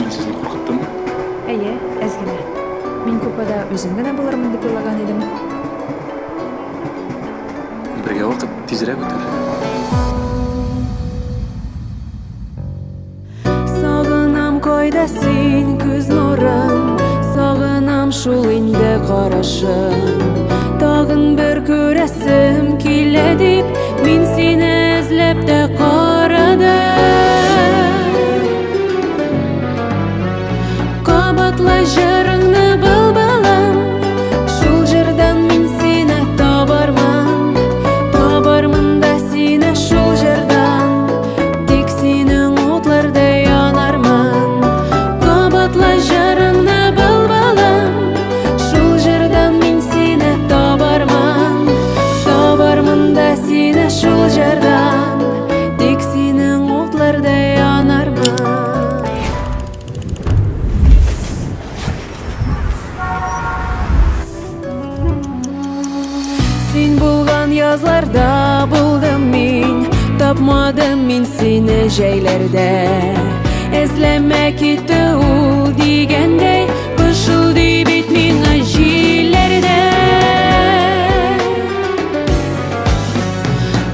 Мен сізді қорқыттым ба? Әйе, әзгілі. Мен көпада өзім гана болармын деп ойлаған едім. Бірге уақыт тезірек өтер. Сағынам койда сен күз нұрын, сағынам шул инде қарашын. Тағын бір көрәсім келе деп, мен сені ізлеп те қарадым. Қабатлы жырыңны былбылым, шул жырдан мен сені табармын. Табармын да сені шул жырдан, тек сенің отлардай янармын. Қабатлы жырыңны былбылым, шул жырдан мен сені табармын. Табармын да сені шул жырдан, тек сенің отлардай янармын. Сен болған язларда болдым мен, тапмадым мен сені жәйлерде. Әзләмә кетті ул дегендей, қышылдай бет меңа желерде.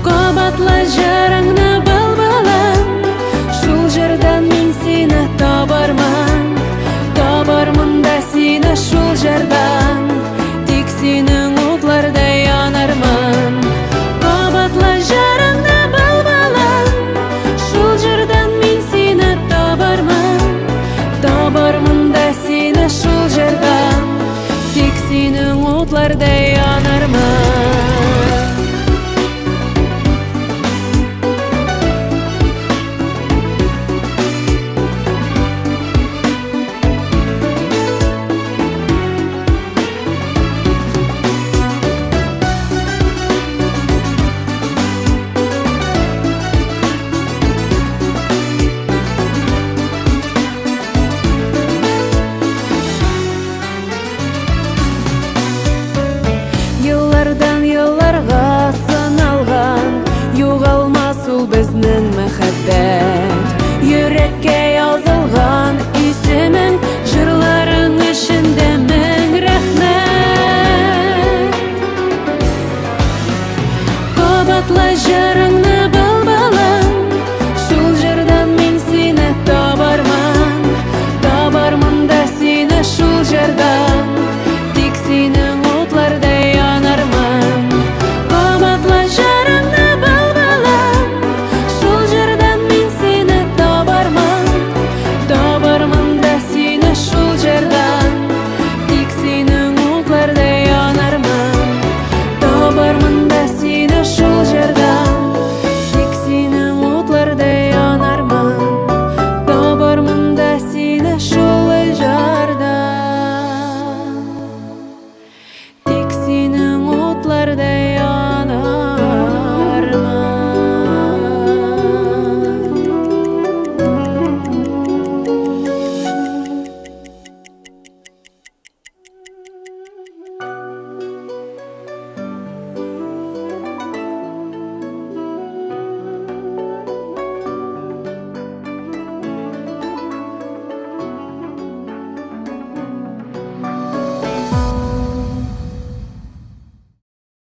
Қабатлы жырыңны былбылым, шул жырдан мен сені табармын. Табармын да сені шул жырдан, тек сенің отлардай янармын. Қабатлы жырыңны былбылым, шул жырдан мен сені табармын. Табармын да сені шул жырдан, тек сенің отлардай янармын. Йыллардан йылларға сыналған, юғалмас ул безнең мәхәббәт.